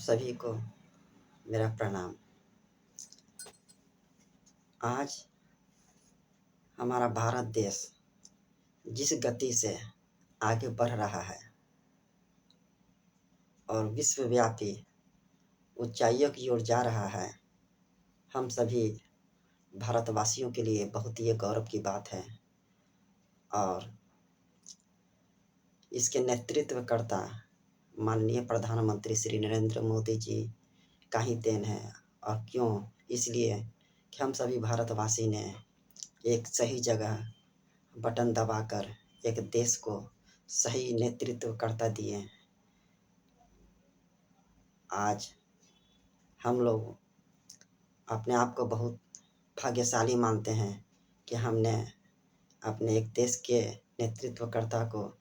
सभी को मेरा प्रणाम। आज हमारा भारत देश जिस गति से आगे बढ़ रहा है और विश्वव्यापी ऊंचाइयों की ओर जा रहा है, हम सभी भारतवासियों के लिए बहुत ही गौरव की बात है। और इसके नेतृत्वकर्ता माननीय प्रधानमंत्री श्री नरेंद्र मोदी जी का ही देन है। और क्यों? इसलिए कि हम सभी भारतवासी ने एक सही जगह बटन दबाकर एक देश को सही नेतृत्वकर्ता दिए। आज हम लोग अपने आप को बहुत भाग्यशाली मानते हैं कि हमने अपने एक देश के नेतृत्वकर्ता को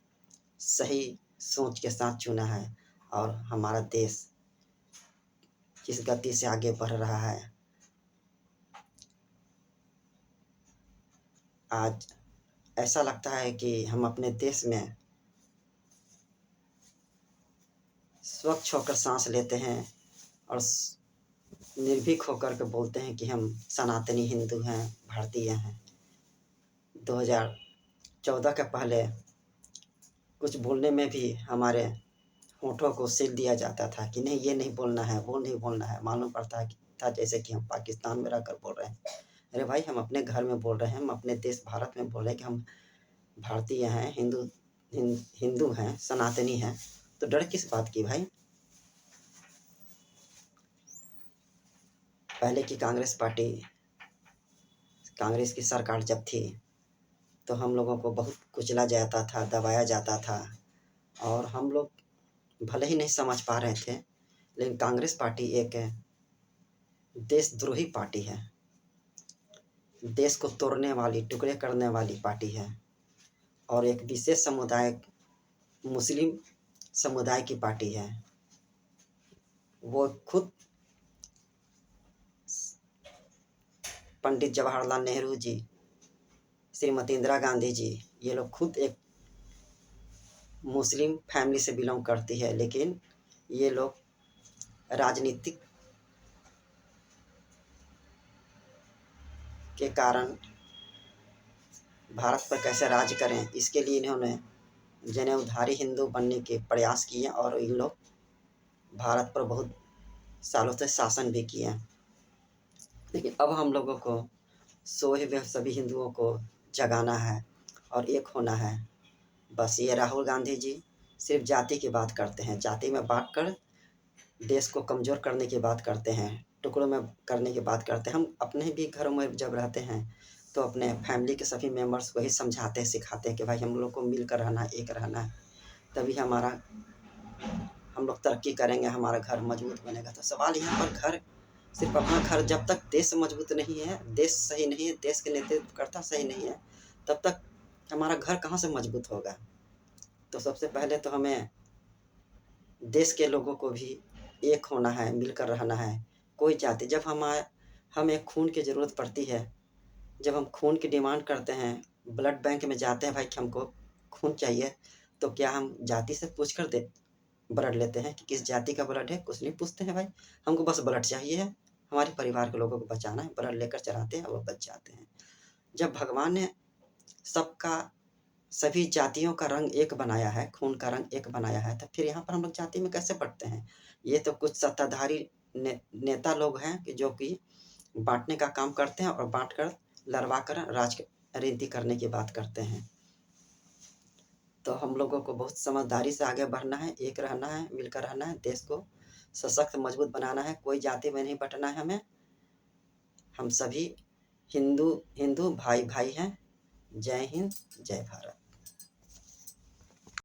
सही सोच के साथ चुना है। और हमारा देश जिस गति से आगे बढ़ रहा है, आज ऐसा लगता है कि हम अपने देश में स्वच्छ होकर सांस लेते हैं और निर्भीक होकर के बोलते हैं कि हम सनातनी हिंदू हैं, भारतीय हैं। 2014 के पहले कुछ बोलने में भी हमारे होठों को सील दिया जाता था कि नहीं, ये नहीं बोलना है, वो नहीं बोलना है। मालूम पड़ता था जैसे कि हम पाकिस्तान में रहकर बोल रहे हैं। अरे भाई, हम अपने घर में बोल रहे हैं, हम अपने देश भारत में बोल रहे हैं कि हम भारतीय हैं, हिंदू हैं, सनातनी हैं। तो डर किस बात की भाई? पहले की कांग्रेस की सरकार जब थी तो हम लोगों को बहुत कुचला जाता था, दबाया जाता था। और हम लोग भले ही नहीं समझ पा रहे थे, लेकिन कांग्रेस पार्टी एक देशद्रोही पार्टी है, देश को तोड़ने वाली, टुकड़े करने वाली पार्टी है। और एक विशेष समुदाय, मुस्लिम समुदाय की पार्टी है। वो खुद पंडित जवाहरलाल नेहरू जी, श्रीमती इंदिरा गांधी जी, ये लोग खुद एक मुस्लिम फैमिली से बिलोंग करती है। लेकिन ये लोग राजनीतिक के कारण भारत पर कैसे राज करें, इसके लिए इन्होंने जनेऊधारी हिंदू बनने के प्रयास किए और इन लोग भारत पर बहुत सालों से शासन भी किए। लेकिन अब हम लोगों को सोए हुए सभी हिंदुओं को जगाना है और एक होना है। बस ये राहुल गांधी जी सिर्फ जाति की बात करते हैं, जाति में बांटकर देश को कमज़ोर करने की बात करते हैं, टुकड़ों में करने की बात करते हैं। हम अपने भी घरों में जब रहते हैं तो अपने फैमिली के सभी मेंबर्स को ही समझाते सिखाते हैं कि भाई हम लोग को मिलकर रहना है, एक रहना है, तभी हम लोग तरक्की करेंगे, हमारा घर मजबूत बनेगा। तो सवाल यहाँ पर घर, सिर्फ अपना घर, जब तक देश मजबूत नहीं है, देश सही नहीं है, देश के नेतृत्वकर्ता सही नहीं है, तब तक हमारा घर कहाँ से मजबूत होगा? तो सबसे पहले तो हमें देश के लोगों को भी एक होना है, मिलकर रहना है। कोई जाति, जब हमें खून की ज़रूरत पड़ती है, जब हम खून की डिमांड करते हैं, ब्लड बैंक में जाते हैं भाई कि हमको खून चाहिए, तो क्या हम जाति से पूछ कर ब्लड लेते हैं कि किस जाति का ब्लड है? कुछ नहीं पूछते हैं भाई, हमको बस ब्लड चाहिए है, हमारे परिवार के लोगों को बचाना है, ब्लड लेकर चढ़ाते हैं और वो बच जाते हैं। जब भगवान ने सभी जातियों का रंग एक बनाया है, खून का रंग एक बनाया है, तो फिर यहाँ पर हम लोग जाति में कैसे बढ़ते हैं? ये तो कुछ सत्ताधारी नेता लोग हैं कि जो कि बांटने का काम करते हैं और बांटकर लड़वा कर राजनीति करने की बात करते हैं। तो हम लोगों को बहुत समझदारी से आगे बढ़ना है, एक रहना है, मिलकर रहना है, देश को सशक्त मजबूत बनाना है। कोई जाति में नहीं बंटना है हमें। हम सभी हिंदू भाई भाई हैं। जय हिंद, जय भारत।